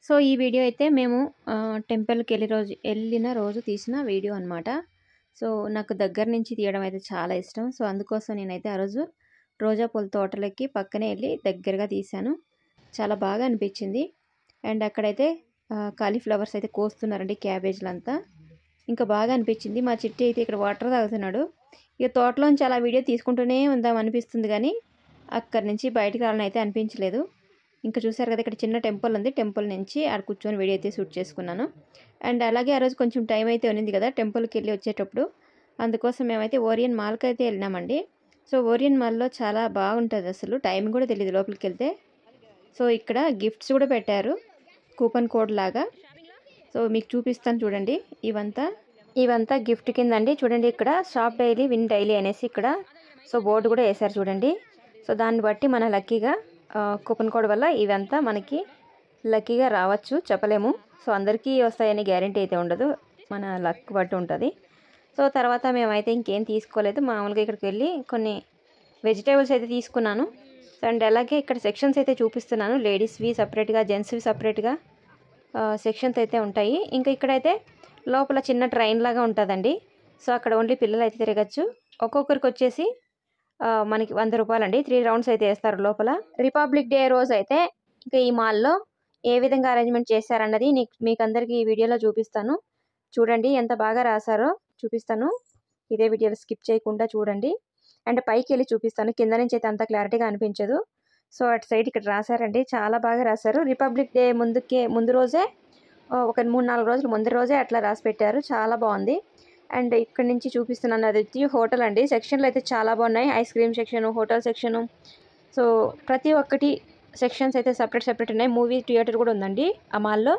So ఈ video అయితే మేము టెంపుల్కి వెళ్ళిన రోజు తీసిన వీడియో అనమాట. సో నాకు దగ్గర నుంచి తీయడం అయితే చాలా ఇష్టం. సో అందుకోసం నేనైతే ఆ రోజు రోజా పూల తోటలకి పక్కనే వెళ్ళి దగ్గరగా తీశాను. చాలా బాగా అనిపించింది. అండ్ అక్కడైతే కాలీఫ్లవర్స్ అయితే కోస్తున్నారండి, క్యాబేజ్లంతా. ఇంకా బాగా అనిపించింది. మా చిట్టి అయితే ఇక్కడ వాటర్ తాగుతున్నాడు. ఇక తోటలోంచి అలా వీడియో తీసుకుంటూనే ఉందాం అనిపిస్తుంది, కానీ అక్కడి నుంచి బయటకు రావాలని అయితే అనిపించలేదు. ఇంకా చూసారు కదా, ఇక్కడ చిన్న టెంపుల్ ఉంది. టెంపుల్ నుంచి ఆడ కూర్చొని వీడియో అయితే షూట్ చేసుకున్నాను. అండ్ అలాగే ఆ రోజు కొంచెం టైం అయితే ఉన్నింది కదా టెంపుల్కి వెళ్ళి వచ్చేటప్పుడు. అందుకోసం మేమైతే ఓరియన్ మాల్కి అయితే వెళ్ళినామండి. సో ఓరియన్ మాల్లో చాలా బాగుంటుంది, అసలు టైం కూడా తెలియదు లోపలికి వెళ్తే. సో ఇక్కడ గిఫ్ట్స్ కూడా పెట్టారు, కూపన్ కోడ్ లాగా. సో మీకు చూపిస్తాను చూడండి. ఇవంతా గిఫ్ట్ కింద అండి. చూడండి ఇక్కడ షాప్ డైలీ విన్ డైలీ అనేసి ఇక్కడ సో బోర్డు కూడా వేశారు చూడండి. సో దాన్ని బట్టి మన లక్కీగా కూపన్ కోడ్ వల్ల ఇవంతా మనకి లక్కీగా రావచ్చు, చెప్పలేము. సో అందరికీ వస్తాయని గ్యారంటీ అయితే ఉండదు, మన లక్ బట్టి ఉంటుంది. సో తర్వాత మేమైతే ఇంకేం తీసుకోలేదు, మామూలుగా ఇక్కడికి వెళ్ళి కొన్ని వెజిటేబుల్స్ అయితే తీసుకున్నాను. అండ్ అలాగే ఇక్కడ సెక్షన్స్ అయితే చూపిస్తున్నాను. లేడీస్వి సపరేట్గా, జెంట్స్వి సపరేట్గా సెక్షన్స్ అయితే ఉంటాయి. ఇంకా ఇక్కడైతే లోపల చిన్న ట్రైన్ లాగా ఉంటుందండి. సో అక్కడ ఓన్లీ పిల్లలు అయితే తిరగచ్చు. ఒక్కొక్కరికి వచ్చేసి మనకి 100 రూపాయలండి. 3 రౌండ్స్ అయితే వేస్తారు లోపల. రిపబ్లిక్ డే రోజు అయితే ఇంకా ఈ మాల్లో ఏ విధంగా అరేంజ్మెంట్ చేశారన్నది మీకు అందరికీ ఈ వీడియోలో చూపిస్తాను. చూడండి ఎంత బాగా రాశారో చూపిస్తాను. ఇదే వీడియోలో స్కిప్ చేయకుండా చూడండి. అండ్ పైకి వెళ్ళి చూపిస్తాను, కింద నుంచి అయితే అంత క్లారిటీగా అనిపించదు. సో అటు సైడ్ ఇక్కడ రాశారండి, చాలా బాగా రాశారు. రిపబ్లిక్ డే ముందు రోజే ఒక 3-4 రోజులు ముందు రోజే అట్లా రాసి పెట్టారు, చాలా బాగుంది. అండ్ ఇక్కడ నుంచి చూపిస్తున్నాను, అది హోటల్ అండి. సెక్షన్లు అయితే చాలా బాగున్నాయి. Ice cream section, hotel section, so ప్రతి ఒక్కటి సెక్షన్స్ అయితే సపరేట్ ఉన్నాయి. మూవీ థియేటర్ కూడా ఉందండి ఆ మాల్లో.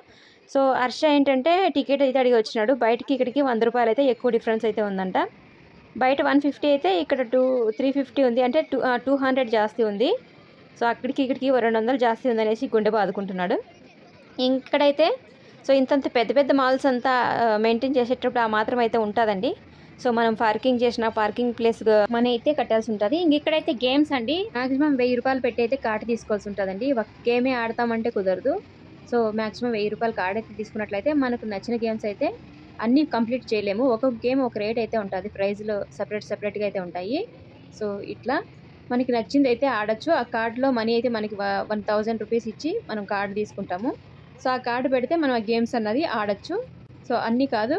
సో హర్ష ఏంటంటే టికెట్ అయితే అడిగి వచ్చినాడు. బయటికి ఇక్కడికి 100 రూపాయలు అయితే ఎక్కువ డిఫరెన్స్ అయితే ఉందంట. బయట 150 అయితే ఇక్కడ 350 ఉంది, అంటే 200 జాస్తి ఉంది. సో అక్కడికి ఇక్కడికి 200 జాస్తి ఉందనేసి గుండె బాదుకుంటున్నాడు. ఇక్కడైతే సో ఇంతంత పెద్ద మాల్స్ అంతా మెయింటైన్ చేసేటప్పుడు ఆ మాత్రం అయితే ఉంటుందండి. సో మనం పార్కింగ్ చేసిన పార్కింగ్ ప్లేస్ మనీ అయితే కట్టాల్సి ఉంటుంది. ఇక్కడైతే గేమ్స్ అండి, మాక్సిమం 1000 రూపాయలు పెట్టి అయితే కార్డు తీసుకోవాల్సి ఉంటుందండి. ఒక గేమే ఆడతామంటే కుదరదు. సో మాక్సిమం 1000 రూపాయలు కార్డు అయితే తీసుకున్నట్లయితే మనకు నచ్చిన గేమ్స్ అయితే అన్నీ కంప్లీట్ చేయలేము. ఒక్కొక్క గేమ్ ఒక రేట్ అయితే ఉంటుంది, ప్రైజ్లో సపరేట్గా అయితే ఉంటాయి. సో ఇట్లా మనకి నచ్చింది అయితే ఆడచ్చు. ఆ కార్డులో మనీ అయితే మనకి 1000 రూపీస్ ఇచ్చి మనం కార్డు తీసుకుంటాము. సో ఆ కార్డు పెడితే మనం ఆ గేమ్స్ అన్నది ఆడచ్చు. సో అన్నీ కాదు,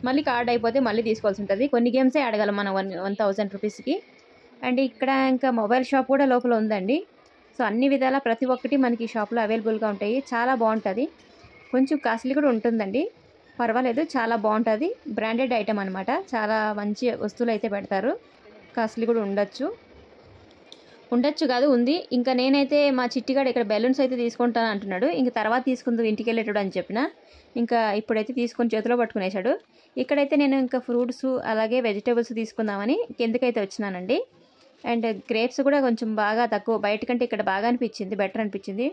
మళ్ళీ కార్డు అయిపోతే మళ్ళీ తీసుకోవాల్సి ఉంటుంది. కొన్ని గేమ్సే ఆడగలం మనం 1000 రూపీస్కి. అండ్ ఇక్కడ ఇంకా మొబైల్ షాప్ కూడా లోపల ఉందండి. సో అన్ని విధాల ప్రతి ఒక్కటి మనకి షాప్లో అవైలబుల్గా ఉంటాయి. చాలా బాగుంటుంది. కొంచెం కాస్ట్లీ కూడా ఉంటుందండి, పర్వాలేదు, చాలా బాగుంటుంది. బ్రాండెడ్ ఐటమ్ అనమాట, చాలా మంచి వస్తువులు అయితే పెడతారు. కాస్ట్లీ కూడా ఉండొచ్చు కాదు, ఉంది. ఇంకా నేనైతే మా చిట్టిగాడు ఇక్కడ బెలూన్స్ అయితే తీసుకుంటాను అంటున్నాడు. ఇంక తర్వాత తీసుకుందాం ఇంటికి వెళ్ళేటాడు అని చెప్పిన, ఇంకా ఇప్పుడైతే తీసుకొని చేతిలో పట్టుకునేసాడు. ఇక్కడైతే నేను ఇంకా ఫ్రూట్స్ అలాగే వెజిటేబుల్స్ తీసుకుందామని కిందకైతే వచ్చినానండి. అండ్ గ్రేప్స్ కూడా కొంచెం బాగా తక్కువ, బయట కంటే ఇక్కడ బాగా అనిపించింది, బెటర్ అనిపించింది.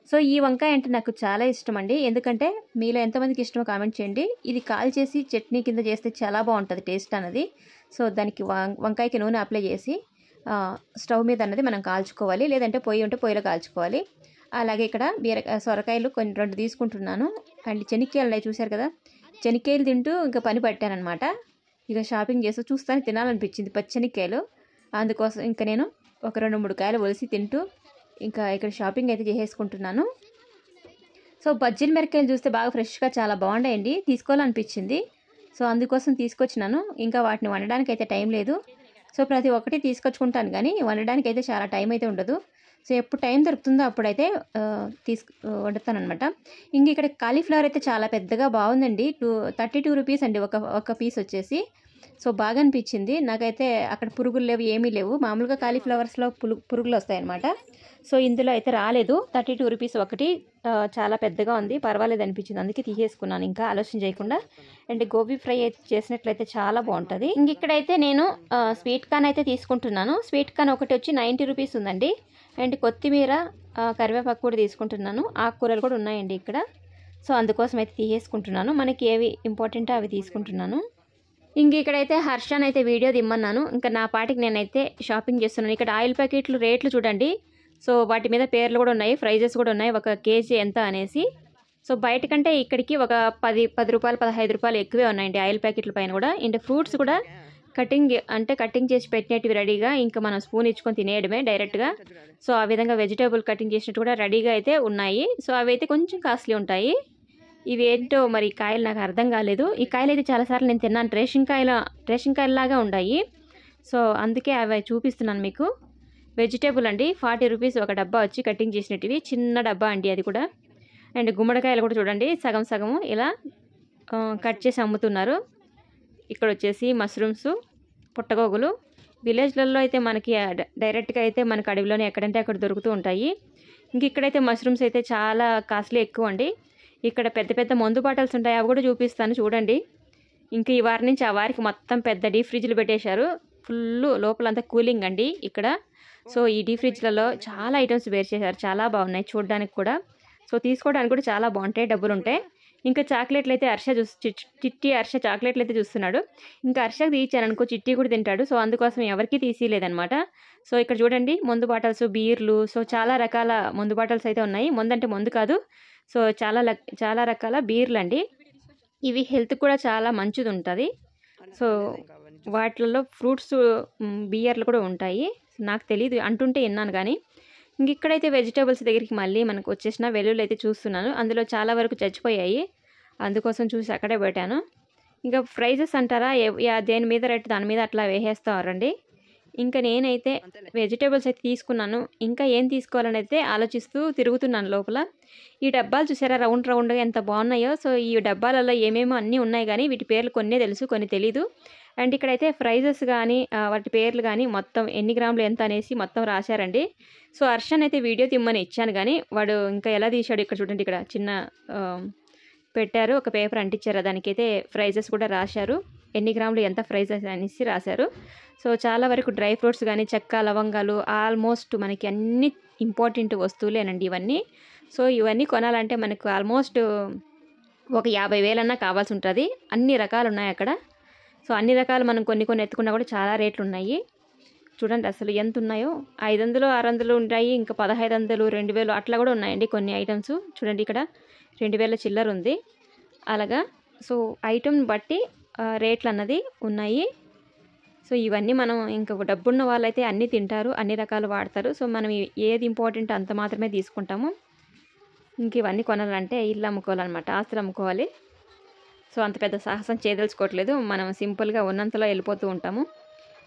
సో ఈ వంకాయ అంటే నాకు చాలా ఇష్టం అండి. ఎందుకంటే మీలో ఎంతమందికి ఇష్టమో కామెంట్ చేయండి. ఇది కాల్ చేసి చట్నీ కింద చేస్తే చాలా బాగుంటుంది టేస్ట్ అన్నది. సో దానికి వంకాయకి నూనె అప్లై చేసి స్టవ్ మీద అన్నది మనం కాల్చుకోవాలి, లేదంటే పొయ్యి ఉంటే పొయ్యిలో కాల్చుకోవాలి. అలాగే ఇక్కడ సొరకాయలు 2 తీసుకుంటున్నాను. అండ్ చెనిక్కాయలు చూశారు కదా, చెనిక్కాయలు తింటూ ఇంకా పని పట్టానమాట. ఇక షాపింగ్ చేస్తూ చూస్తాను తినాలనిపించింది పచ్చెనిక్కాయలు. అందుకోసం ఇంకా నేను ఒక 2-3 కాయలు ఒలిసి తింటూ ఇంకా ఇక్కడ షాపింగ్ అయితే చేసేసుకుంటున్నాను. సో బజ్జీల మిరకాయలు చూస్తే బాగా ఫ్రెష్గా చాలా బాగుంటాయండి, తీసుకోవాలనిపించింది. సో అందుకోసం తీసుకొచ్చినాను. ఇంకా వాటిని వండడానికి అయితే టైం లేదు. సో ప్రతి ఒక్కటి తీసుకొచ్చుకుంటాను, కానీ వండడానికి అయితే చాలా టైం అయితే ఉండదు. సో ఎప్పుడు టైం దొరుకుతుందో అప్పుడైతే వండుతాను అనమాట. ఇంక ఇక్కడ కాలీఫ్లవర్ అయితే చాలా పెద్దగా బాగుందండి. 32 రూపీస్ అండి ఒక పీస్ వచ్చేసి. సో బాగా అనిపించింది నాకైతే. అక్కడ పురుగులు లేవు, ఏమీ లేవు. మామూలుగా కాలీఫ్లవర్స్లో పురుగులు వస్తాయన్నమాట. సో ఇందులో అయితే రాలేదు. 32 రూపీస్ ఒకటి, చాలా పెద్దగా ఉంది, పర్వాలేదు అనిపించింది, అందుకే తీసేసుకున్నాను ఇంకా ఆలోచన చేయకుండా. అండ్ గోబీ ఫ్రై అయితే చేసినట్లయితే చాలా బాగుంటుంది. ఇంక ఇక్కడైతే నేను స్వీట్ కార్న్ అయితే తీసుకుంటున్నాను. స్వీట్ కార్న్ ఒకటి వచ్చి 90 రూపీస్ ఉందండి. అండ్ కొత్తిమీర, కరివేపాకు కూడా తీసుకుంటున్నాను. ఆకుకూరలు కూడా ఉన్నాయండి ఇక్కడ. సో అందుకోసం అయితే తీసేసుకుంటున్నాను. మనకి ఏవి ఇంపార్టెంటో అవి తీసుకుంటున్నాను. ఇంక ఇక్కడైతే హర్షన్ అయితే వీడియో దిమ్మన్నాను. ఇంకా నా పాటికి నేనైతే షాపింగ్ చేస్తున్నాను. ఇక్కడ ఆయిల్ ప్యాకెట్లు రేట్లు చూడండి. సో వాటి మీద పేర్లు కూడా ఉన్నాయి, ప్రైజెస్ కూడా ఉన్నాయి, 1 కేజీ ఎంత అనేసి. సో బయట కంటే ఇక్కడికి ఒక 10 రూపాయలు 15 రూపాయలు ఎక్కువే ఉన్నాయండి ఆయిల్ ప్యాకెట్ల పైన కూడా. అండ్ ఫ్రూట్స్ కూడా కటింగ్ చేసి పెట్టినట్టు రెడీగా, ఇంకా మనం స్పూన్ ఇచ్చుకొని తినేయడమే డైరెక్ట్గా. సో ఆ విధంగా వెజిటేబుల్ కటింగ్ చేసినట్టు కూడా రెడీగా అయితే ఉన్నాయి. సో అవి అయితే కొంచెం కాస్ట్లీ ఉంటాయి. ఇవి ఏంటో మరి కాయలు నాకు అర్థం కాలేదు. ఈ కాయలు అయితే చాలాసార్లు నేను తిన్నాను, రేషన్ కాయలలాగా ఉన్నాయి. సో అందుకే అవి చూపిస్తున్నాను మీకు. వెజిటేబుల్ అండి, 40 రూపీస్ ఒక డబ్బా వచ్చి కటింగ్ చేసినట్టువి, చిన్న డబ్బా అండి అది కూడా. అండ్ గుమ్మడికాయలు కూడా చూడండి సగం సగము ఇలా కట్ చేసి అమ్ముతున్నారు. ఇక్కడ వచ్చేసి మష్రూమ్స్, పుట్టగోగులు. విలేజ్లలో అయితే మనకి డైరెక్ట్గా అయితే మనకి అడవిలోనే ఎక్కడంటే అక్కడ దొరుకుతూ ఉంటాయి. ఇంక ఇక్కడైతే మష్రూమ్స్ అయితే చాలా కాస్ట్లీ ఎక్కువ అండి. ఇక్కడ పెద్ద పెద్ద మందు బాటిల్స్ ఉంటాయి, అవి కూడా చూపిస్తాను చూడండి. ఇంకా ఈ వారి నుంచి ఆ వారికి మొత్తం పెద్ద డీప్ ఫ్రిడ్జ్లు పెట్టేశారు. ఫుల్ లోపలంతా కూలింగ్ అండి ఇక్కడ. సో ఈ డీప్ ఫ్రిడ్జ్లలో చాలా ఐటమ్స్ వేరు చేశారు, చాలా బాగున్నాయి చూడడానికి కూడా. సో తీసుకోవడానికి కూడా చాలా బాగుంటాయి, డబ్బులు ఉంటాయి. ఇంకా చాక్లెట్లు అయితే చిట్టి హర్ష చాక్లెట్లు అయితే చూస్తున్నాడు. ఇంకా హర్షకు తీయించాను అనుకో, చిట్టి కూడా తింటాడు. సో అందుకోసం ఎవరికి తీసిలేదనమాట. సో ఇక్కడ చూడండి మందు బాటిల్స్, బీర్లు, సో చాలా రకాల మందు బాటిల్స్ అయితే ఉన్నాయి. మందు మందు కాదు, సో చాలా రకాల బీర్లు అండి. ఇవి హెల్త్ కూడా చాలా మంచిది ఉంటుంది. సో వాటిలలో ఫ్రూట్స్, బియర్లు కూడా ఉంటాయి. నాకు తెలియదు, అంటుంటే విన్నాను కానీ. ఇంక ఇక్కడైతే వెజిటేబుల్స్ దగ్గరికి మళ్ళీ మనకు వచ్చేసిన వెల్లుల్లి అయితే చూస్తున్నాను. అందులో చాలా వరకు చచ్చిపోయాయి, అందుకోసం చూసి అక్కడే పెట్టాను. ఇంకా ప్రైజెస్ అంటారా, దేని మీద రేటు దాని మీద అట్లా వేసేస్తారండి. ఇంకా నేనైతే వెజిటేబుల్స్ అయితే తీసుకున్నాను. ఇంకా ఏం తీసుకోవాలని అయితే ఆలోచిస్తూ తిరుగుతున్నాను లోపల. ఈ డబ్బాలు చూసారా రౌండ్గా ఎంత బాగున్నాయో. సో ఈ డబ్బాలలో ఏమేమో అన్నీ ఉన్నాయి కానీ వీటి పేర్లు కొన్నే తెలుసు, కొన్ని తెలీదు. అండ్ ఇక్కడైతే ప్రైజెస్ కానీ వాటి పేర్లు కానీ మొత్తం ఎన్ని గ్రాములు ఎంత అనేసి మొత్తం రాశారండి. సో హర్షన్ అయితే వీడియో తిమ్మని ఇచ్చాను కానీ వాడు ఇంకా ఎలా తీశాడు. ఇక్కడ చూడండి, ఇక్కడ చిన్న పెట్టారు, ఒక పేపర్ అంటించారు, దానికైతే ప్రైజెస్ కూడా రాశారు, ఎన్ని గ్రాములు ఎంత ప్రైజెస్ అనేసి రాశారు. సో చాలా వరకు డ్రై ఫ్రూట్స్ కానీ చెక్క, లవంగాలు, ఆల్మోస్ట్ మనకి అన్ని ఇంపార్టెంట్ వస్తువులేనండి ఇవన్నీ. సో ఇవన్నీ కొనాలంటే మనకు ఆల్మోస్ట్ ఒక 50,000 అన్నా కావాల్సి ఉంటుంది. అన్ని రకాలు ఉన్నాయి అక్కడ. సో అన్ని రకాలు మనం కొన్ని ఎత్తుకున్నా కూడా చాలా రేట్లు ఉన్నాయి. చూడండి అసలు ఎంత ఉన్నాయో, 500, 600 ఉంటాయి, ఇంకా 1500, 2000 అట్లా కూడా ఉన్నాయండి కొన్ని ఐటమ్స్. చూడండి ఇక్కడ 2000 చిల్లర ఉంది అలాగా. సో ఐటమ్ బట్టి రేట్లు అన్నది ఉన్నాయి. సో ఇవన్నీ మనం ఇంకా డబ్బున్న వాళ్ళైతే అన్నీ తింటారు, అన్ని రకాలు వాడతారు. సో మనం ఏది ఇంపార్టెంట్ అంత మాత్రమే తీసుకుంటాము. ఇంక ఇవన్నీ కొనాలంటే ఇల్లు అమ్ముకోవాలన్నమాట, ఆస్తులు అమ్ముకోవాలి. సో అంత పెద్ద సాహసం చేయదలుచుకోవట్లేదు, మనం సింపుల్గా ఉన్నంతలో వెళ్ళిపోతూ ఉంటాము.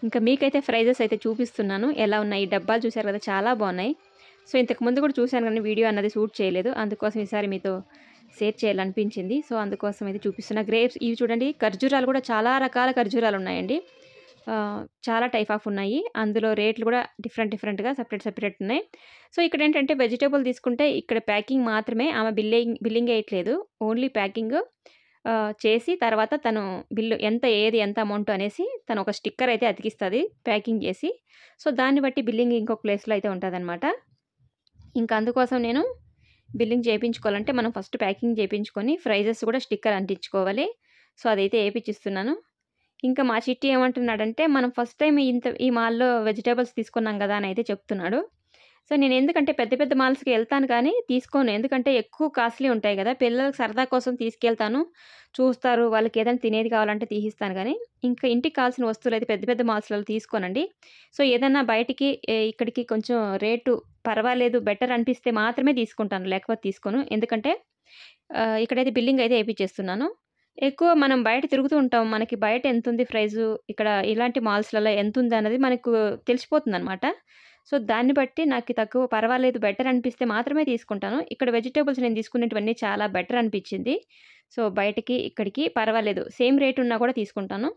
ఇంకా మీకైతే ప్రైజెస్ అయితే చూపిస్తున్నాను ఎలా ఉన్నాయి. ఈ డబ్బాలు చూశారు కదా, చాలా బాగున్నాయి. సో ఇంతకుముందు కూడా చూశాను కానీ వీడియో అన్నది షూట్ చేయలేదు, అందుకోసం ఈసారి మీతో షేర్ చేయాలనిపించింది. సో అందుకోసం అయితే చూపిస్తున్నా. గ్రేప్స్ ఇవి చూడండి, ఖర్జూరాలు కూడా చాలా రకాల ఖర్జూరాలు ఉన్నాయండి, చాలా టైప్ ఆఫ్ ఉన్నాయి. అందులో రేట్లు కూడా డిఫరెంట్గా సపరేట్ ఉన్నాయి. సో ఇక్కడ ఏంటంటే వెజిటేబుల్ తీసుకుంటే ఇక్కడ ప్యాకింగ్ మాత్రమే, ఆమె బిల్లింగ్ వేయట్లేదు, ఓన్లీ ప్యాకింగ్ చేసి తర్వాత తను బిల్లు ఎంత అమౌంట్ అనేసి తను ఒక స్టిక్కర్ అయితే అతికిస్తుంది ప్యాకింగ్ చేసి. సో దాన్ని బట్టి బిల్లింగ్ ఇంకొక ప్లేస్లో అయితే ఉంటుందన్నమాట. ఇంకా అందుకోసం నేను బిల్లింగ్ చేయించుకోవాలంటే మనం ఫస్ట్ ప్యాకింగ్ చేయించుకొని ప్రైజెస్ కూడా స్టిక్కర్ అంటించుకోవాలి. సో అదైతే వేయించిస్తున్నాను. ఇంకా మా చిట్టి ఏమంటున్నాడంటే, మనం ఫస్ట్ టైం ఈ మాల్లో వెజిటేబుల్స్ తీసుకున్నాం కదా అని అయితే చెప్తున్నాడు. సో నేను ఎందుకంటే పెద్ద మాల్స్కి వెళ్తాను కానీ తీసుకోను, ఎందుకంటే ఎక్కువ కాస్ట్లీ ఉంటాయి కదా. పిల్లలకు సరదా కోసం తీసుకెళ్తాను, చూస్తారు, వాళ్ళకి ఏదైనా తినేది కావాలంటే తీసిస్తాను కానీ ఇంకా ఇంటికి కావాల్సిన వస్తువులు అయితే పెద్ద మాల్స్లలో తీసుకోనండి. సో ఏదన్నా బయటికి ఇక్కడికి కొంచెం రేటు పర్వాలేదు బెటర్ అనిపిస్తే మాత్రమే తీసుకుంటాను, లేకపోతే తీసుకోను. ఎందుకంటే ఇక్కడైతే బిల్లింగ్ అయితే వేయించేస్తున్నాను. ఎక్కువ మనం బయట తిరుగుతూ ఉంటాం, మనకి బయట ఎంత ఉంది ప్రైజు, ఇక్కడ ఇలాంటి మాల్స్లలో ఎంత ఉంది అన్నది మనకు తెలిసిపోతుంది అనమాట. సో దాన్ని బట్టి నాకు తక్కువ పర్వాలేదు బెటర్ అనిపిస్తే మాత్రమే తీసుకుంటాను. ఇక్కడ వెజిటేబుల్స్ నేను తీసుకునేటివన్నీ చాలా బెటర్ అనిపించింది. సో బయటికి ఇక్కడికి పర్వాలేదు, సేమ్ రేట్ ఉన్నా కూడా తీసుకుంటాను.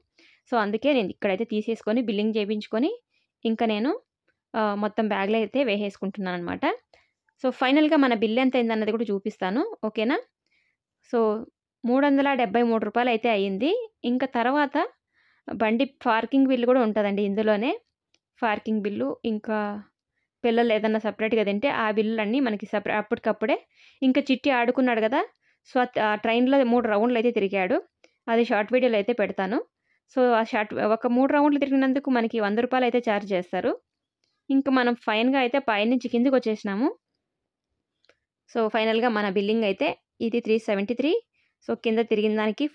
సో అందుకే నేను ఇక్కడైతే తీసేసుకొని బిల్లింగ్ చేయించుకొని ఇంకా నేను మొత్తం బ్యాగ్లో అయితే వేసేసుకుంటున్నాను అనమాట. సో ఫైనల్గా మన బిల్ ఎంత అయిందన్నది కూడా చూపిస్తాను, ఓకేనా. సో 373 రూపాయలు అయితే అయ్యింది. ఇంకా తర్వాత బండి పార్కింగ్ బిల్లు కూడా ఉంటుందండి ఇందులోనే, పార్కింగ్ బిల్లు, ఇంకా పిల్లలు ఏదన్నా సపరేట్గా తింటే ఆ బిల్లులన్నీ మనకి అప్పటికప్పుడే. ఇంకా చిట్టి ఆడుకున్నాడు కదా, సో ఆ ట్రైన్లో 3 రౌండ్లు అయితే తిరిగాడు, అది షార్ట్ వీడియోలో అయితే పెడతాను. సో ఆ ఒక 3 రౌండ్లు తిరిగినందుకు మనకి 100 రూపాయలు అయితే ఛార్జ్ చేస్తారు. ఇంకా మనం ఫైన్గా అయితే పైనుంచి కిందికి వచ్చేసినాము. సో ఫైనల్గా మన బిల్లింగ్ అయితే ఇది 373. సో కింద తిరిగిన దానికి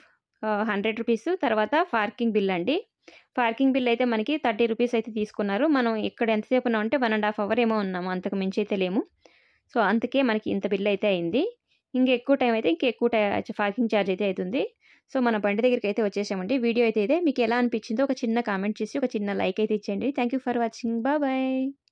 100 రూపీస్. తర్వాత పార్కింగ్ బిల్ అండి. పార్కింగ్ బిల్ అయితే మనకి 30 రూపీస్ అయితే తీసుకున్నారు. మనం ఇక్కడ ఎంతసేపు ఉన్నామంటే 1.5 అవర్ ఏమో ఉన్నాము, అంతకు మించి అయితే లేము. సో అందుకే మనకి ఇంత బిల్ అయితే అయింది. ఇంకెక్కువ టైం అయితే ఇంకెక్కువ పార్కింగ్ ఛార్జ్ అయితే అవుతుంది. సో మన బండి దగ్గరికి అయితే వచ్చేసామండి. వీడియో అయితే ఇదే. మీకు ఎలా అనిపించిందో ఒక చిన్న కామెంట్ చేసి ఒక చిన్న లైక్ అయితే ఇచ్చేయండి. Thank you for watching. Bye.